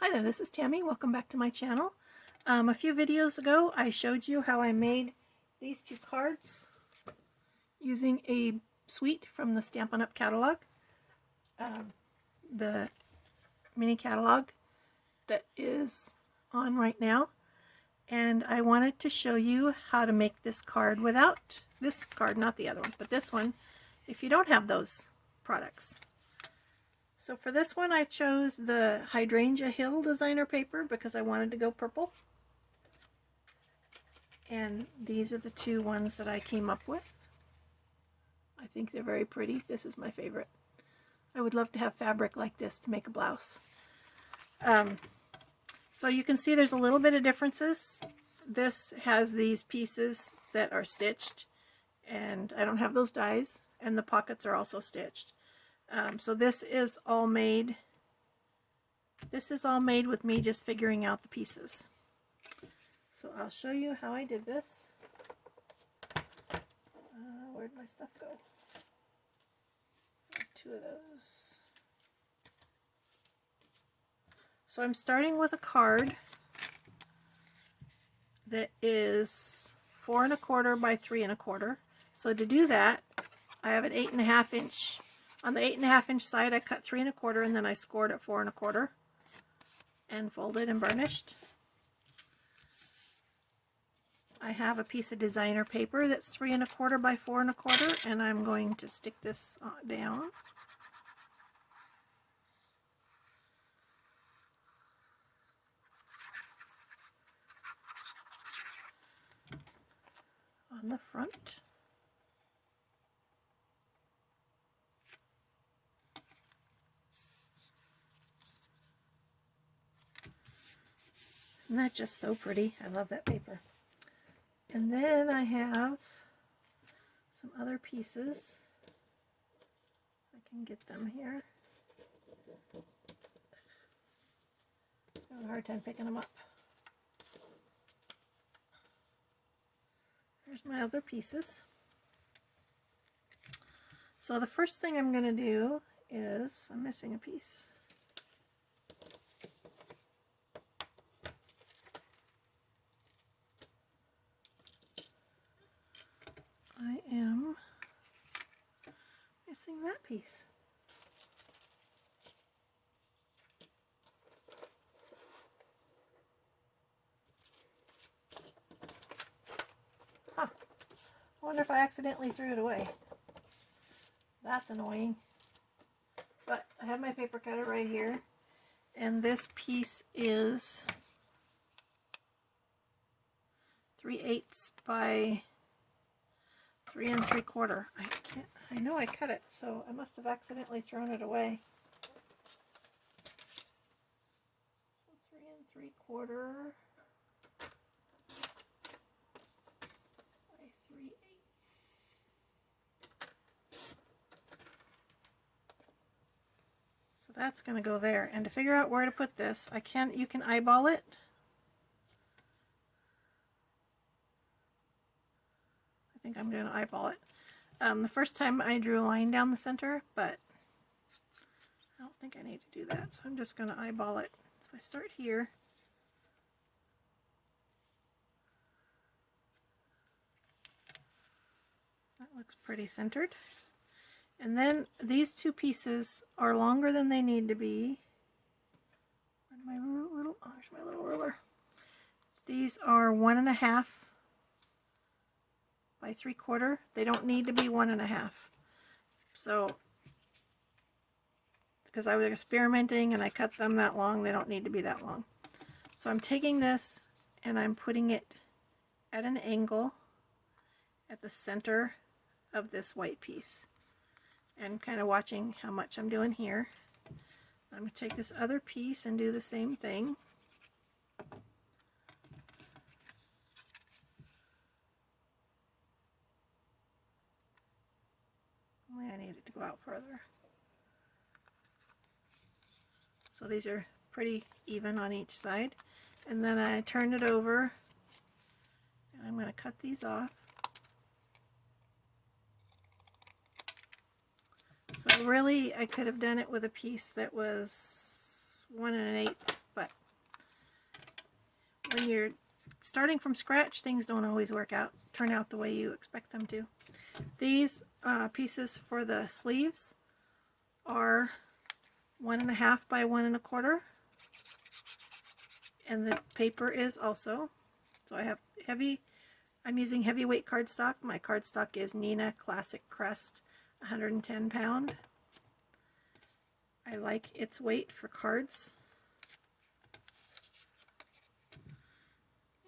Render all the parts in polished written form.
Hi there, this is Tammy. Welcome back to my channel. A few videos ago I showed you how I made these two cards using a suite from the Stampin' Up! Catalog. The mini catalog that is on right now. And I wanted to show you how to make this card without this card, not the other one, but this one, if you don't have those products. So for this one I chose the Hydrangea Hill designer paper because I wanted to go purple. And these are the two ones that I came up with. I think they're very pretty. This is my favorite. I would love to have fabric like this to make a blouse. So you can see there's a little bit of differences. This has these pieces that are stitched, and I don't have those dies, and the pockets are also stitched. So this is all made with me just figuring out the pieces. So I'll show you how I did this. Where'd my stuff go? Two of those. So I'm starting with a card that is 4 1/4 by 3 1/4. So to do that, I have an 8 1/2 inch. On the 8 1/2 inch side, I cut 3 1/4 and then I scored at 4 1/4 and folded and burnished. I have a piece of designer paper that's 3 1/4 by 4 1/4, and I'm going to stick this down. On the front. Isn't that just so pretty? I love that paper. And then I have some other pieces. I can get them here. I have a hard time picking them up. Here's my other pieces. So the first thing I'm going to do is, I'm missing a piece. I am missing that piece. Huh. I wonder if I accidentally threw it away. That's annoying. But I have my paper cutter right here. And this piece is 3/8 by 3 3/4. I know I cut it, so I must have accidentally thrown it away. So 3 3/4 by 3/8. So that's going to go there. And to figure out where to put this, you can eyeball it. I think I'm going to eyeball it. The first time I drew a line down the center, but I don't think I need to do that, so I'm just going to eyeball it. So I start here. That looks pretty centered. And then these two pieces are longer than they need to be. Where's my little, oh, there's my little ruler. These are 1 1/2 by 3/4. They don't need to be 1 1/2. So, because I was experimenting and I cut them that long, they don't need to be that long. So I'm taking this and I'm putting it at an angle at the center of this white piece. And kind of watching how much I'm doing here. I'm going to take this other piece and do the same thing. I need it to go out further. So these are pretty even on each side. And then I turn it over and I'm going to cut these off. So really I could have done it with a piece that was 1 1/8, but when you're starting from scratch, things don't always turn out the way you expect them to. These pieces for the sleeves are 1.5 by 1 1/4, and the paper is also. So I have I'm using heavyweight cardstock. My cardstock is Neenah Classic Crest 110 pound. I like its weight for cards.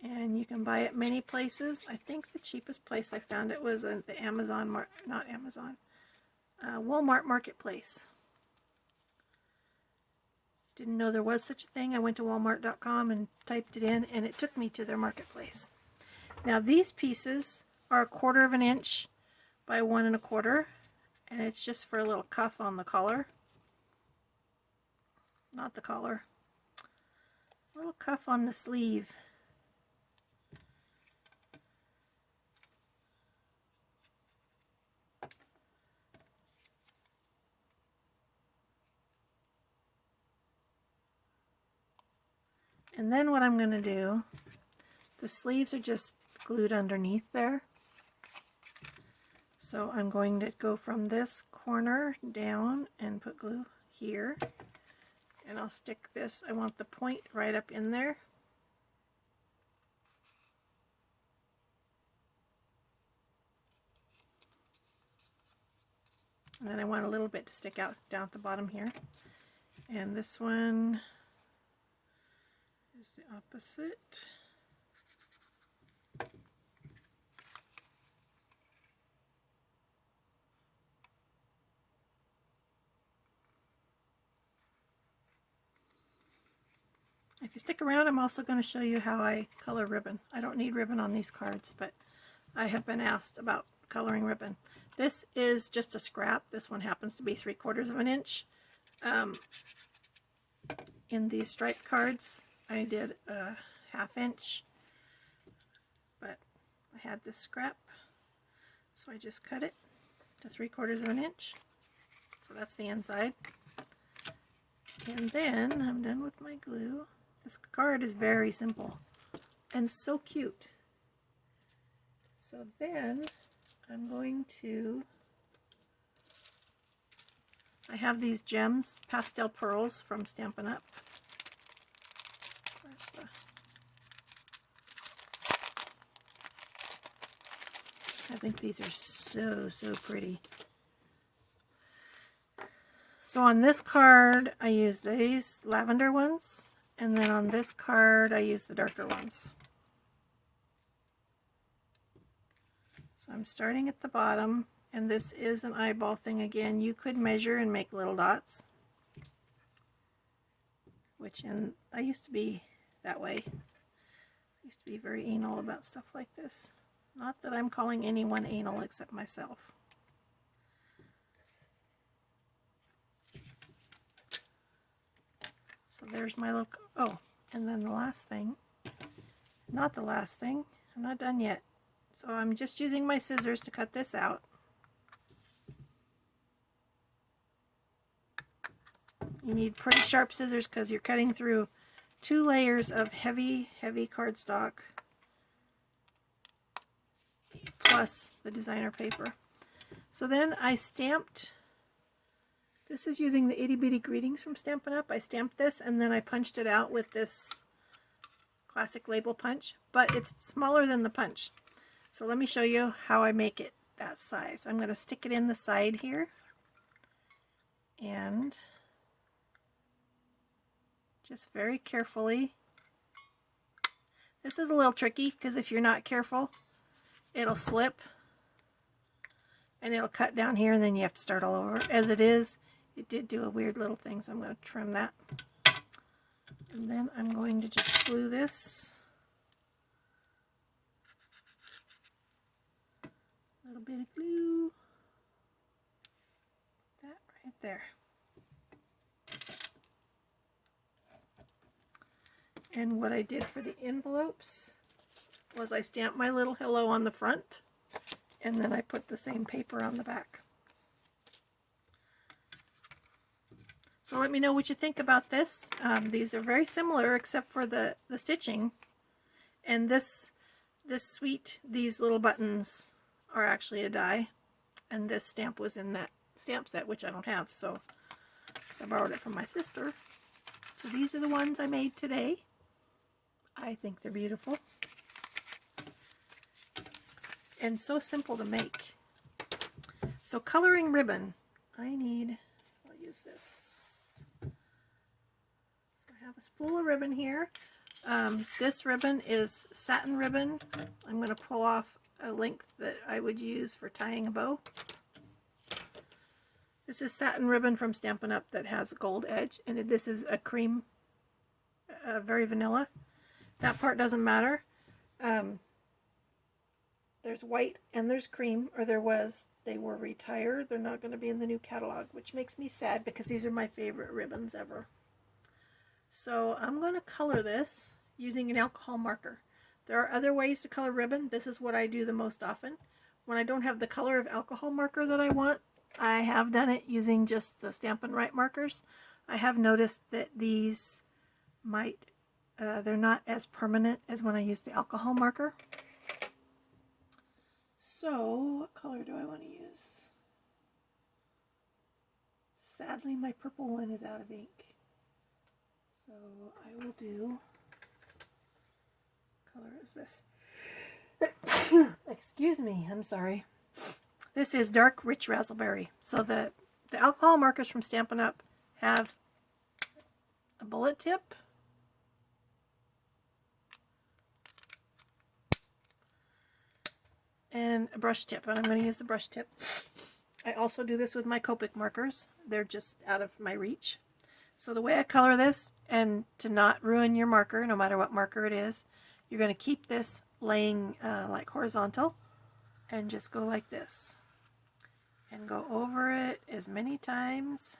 And you can buy it many places. I think the cheapest place I found it was at the Walmart Marketplace. Didn't know there was such a thing. I went to walmart.com and typed it in, and it took me to their marketplace. Now these pieces are 1/4 inch by 1 1/4, and it's just for a little cuff on the collar. Not the collar. A little cuff on the sleeve. And then what I'm going to do, the sleeves are just glued underneath there. So I'm going to go from this corner down and put glue here. And I'll stick this, I want the point right up in there. And then I want a little bit to stick out down at the bottom here. And this one is the opposite. If you stick around, I'm also going to show you how I color ribbon. I don't need ribbon on these cards, but I have been asked about coloring ribbon. This is just a scrap. This one happens to be 3/4 inch. In these striped cards, I did a 1/2 inch, but I had this scrap, so I just cut it to 3/4 inch. So that's the inside. And then I'm done with my glue. This card is very simple and so cute. So then I'm going to, I have these gems, pastel pearls from Stampin' Up. Where's the, I think these are so pretty. So on this card I use these lavender ones, and then on this card I use the darker ones. So I'm starting at the bottom, and this is an eyeball thing again. You could measure and make little dots, I used to be that way. I used to be very anal about stuff like this. Not that I'm calling anyone anal except myself. So there's my little, oh, and then the last thing, not the last thing, I'm not done yet. So I'm just using my scissors to cut this out. You need pretty sharp scissors because you're cutting through 2 layers of heavy cardstock plus the designer paper. So then I stamped, this is using the Itty Bitty Greetings from Stampin' Up. I stamped this and then I punched it out with this classic label punch, but it's smaller than the punch. So let me show you how I make it that size. I'm going to stick it in the side here, and just very carefully. This is a little tricky because if you're not careful, it'll slip and it'll cut down here, and then you have to start all over. As it is, it did do a weird little thing, so I'm going to trim that. And then I'm going to just glue this. A little bit of glue. That right there. And what I did for the envelopes was I stamped my little hello on the front, and then I put the same paper on the back. So let me know what you think about this. These are very similar except for the stitching. And this suite, these little buttons are actually a die, and this stamp was in that stamp set, which I don't have, so I borrowed it from my sister. So these are the ones I made today. I think they're beautiful and so simple to make. So coloring ribbon, I'll use this. So I have a spool of ribbon here. This ribbon is satin ribbon. I'm going to pull off a length that I would use for tying a bow. This is satin ribbon from Stampin' Up! That has a gold edge, and this is a cream, very vanilla. That part doesn't matter. There's white and there's cream, or there was. They were retired. They're not going to be in the new catalog, which makes me sad because these are my favorite ribbons ever. So I'm going to color this using an alcohol marker. There are other ways to color ribbon. This is what I do the most often. When I don't have the color of alcohol marker that I want, I have done it using just the Stampin' Right markers. I have noticed that these might, they're not as permanent as when I use the alcohol marker. So, what color do I want to use? Sadly, my purple one is out of ink. So, I will do, what color is this? Excuse me, I'm sorry. This is dark rich raspberry. So the alcohol markers from Stampin' Up! Have a bullet tip, and a brush tip, and I'm going to use the brush tip. I also do this with my Copic markers. They're just out of my reach. So the way I color this, and to not ruin your marker, no matter what marker it is, you're going to keep this laying like horizontal, and just go like this. And go over it as many times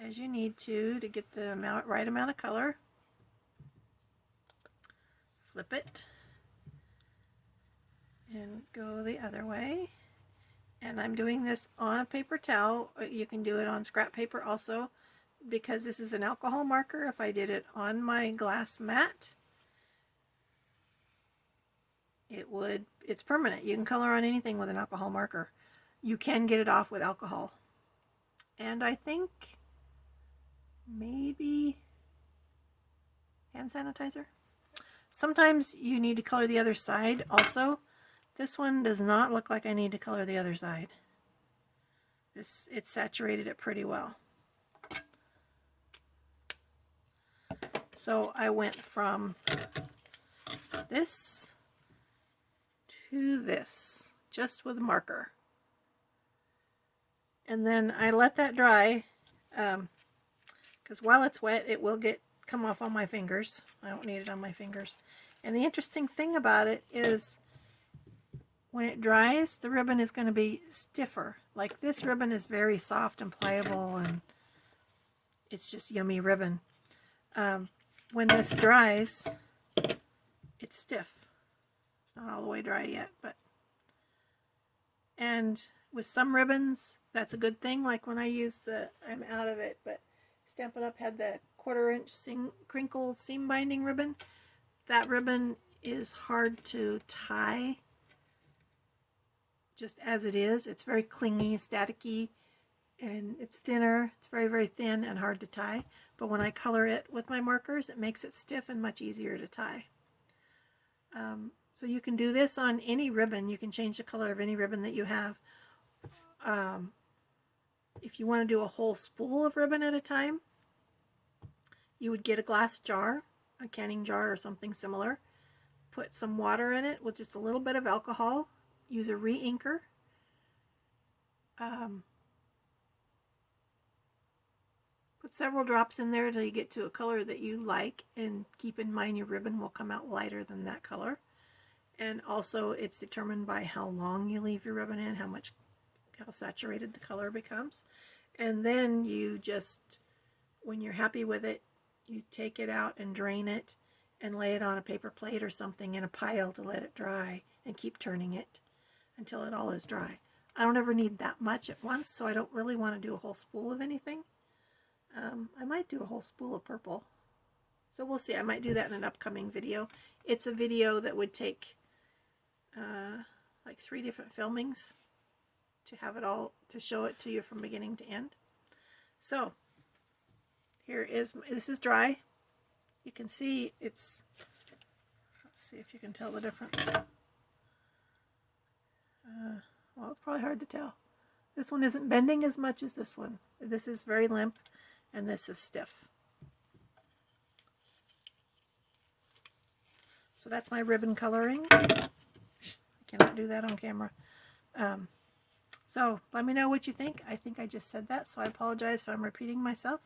as you need to get the right amount of color. Flip it and go the other way. And I'm doing this on a paper towel. You can do it on scrap paper also, because this is an alcohol marker. If I did it on my glass mat, it's permanent. You can color on anything with an alcohol marker. You can get it off with alcohol. And I think maybe hand sanitizer. Sometimes you need to color the other side also. This one does not look like I need to color the other side. It saturated it pretty well. So I went from this to this, just with a marker. And then I let that dry, because while it's wet, it will come off on my fingers. I don't need it on my fingers. And the interesting thing about it is, when it dries, the ribbon is going to be stiffer. Like this ribbon is very soft and pliable, and it's just yummy ribbon. When this dries, it's stiff. It's not all the way dry yet, and with some ribbons, that's a good thing. Like when I use I'm out of it, but Stampin' Up! Had the 1/4 inch crinkle seam binding ribbon. That ribbon is hard to tie just as it is. It's very clingy, staticky, and it's thinner. It's very, very thin and hard to tie. But when I color it with my markers, it makes it stiff and much easier to tie. So you can do this on any ribbon. You can change the color of any ribbon that you have. If you want to do a whole spool of ribbon at a time, you would get a glass jar, a canning jar or something similar. Put some water in it with just a little bit of alcohol. Use a re-inker. Put several drops in there until you get to a color that you like, and keep in mind your ribbon will come out lighter than that color. And also it's determined by how long you leave your ribbon in, how saturated the color becomes. And then you just, when you're happy with it, you take it out and drain it and lay it on a paper plate or something in a pile to let it dry, and keep turning it until it all is dry. I don't ever need that much at once, so I don't really want to do a whole spool of anything. I might do a whole spool of purple. So we'll see. I might do that in an upcoming video. It's a video that would take like 3 different filmings to have it all, to show it to you from beginning to end. So this is dry. You can see it's, let's see if you can tell the difference. Well, it's probably hard to tell. This one isn't bending as much as this one. This is very limp and this is stiff. So that's my ribbon coloring. I cannot do that on camera. So let me know what you think. I think I just said that, so I apologize if I'm repeating myself.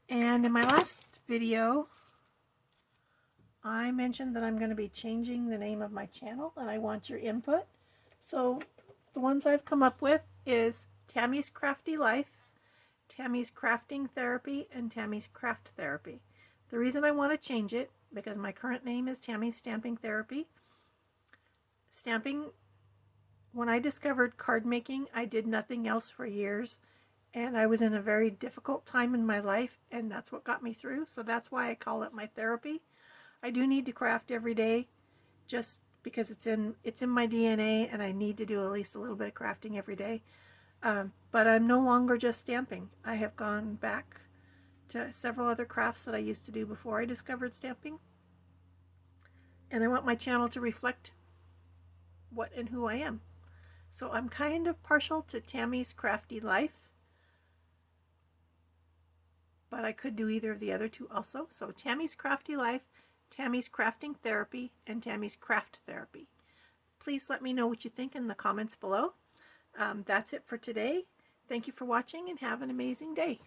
And in my last video, I mentioned that I'm going to be changing the name of my channel and I want your input. So the ones I've come up with is Tami's Crafty Life, Tami's Crafting Therapy, and Tami's Craft Therapy. The reason I want to change it, because my current name is Tami's Stamping Therapy. Stamping, when I discovered card making, I did nothing else for years, and I was in a very difficult time in my life, and that's what got me through, so that's why I call it my therapy. I do need to craft every day, just because it's in my DNA, and I need to do at least a little bit of crafting every day. But I'm no longer just stamping. I have gone back to several other crafts that I used to do before I discovered stamping. And I want my channel to reflect what and who I am. So I'm kind of partial to Tami's Crafty Life, but I could do either of the other two also. So Tami's Crafty Life, Tami's Crafting Therapy, and Tami's Craft Therapy. Please let me know what you think in the comments below. That's it for today. Thank you for watching and have an amazing day.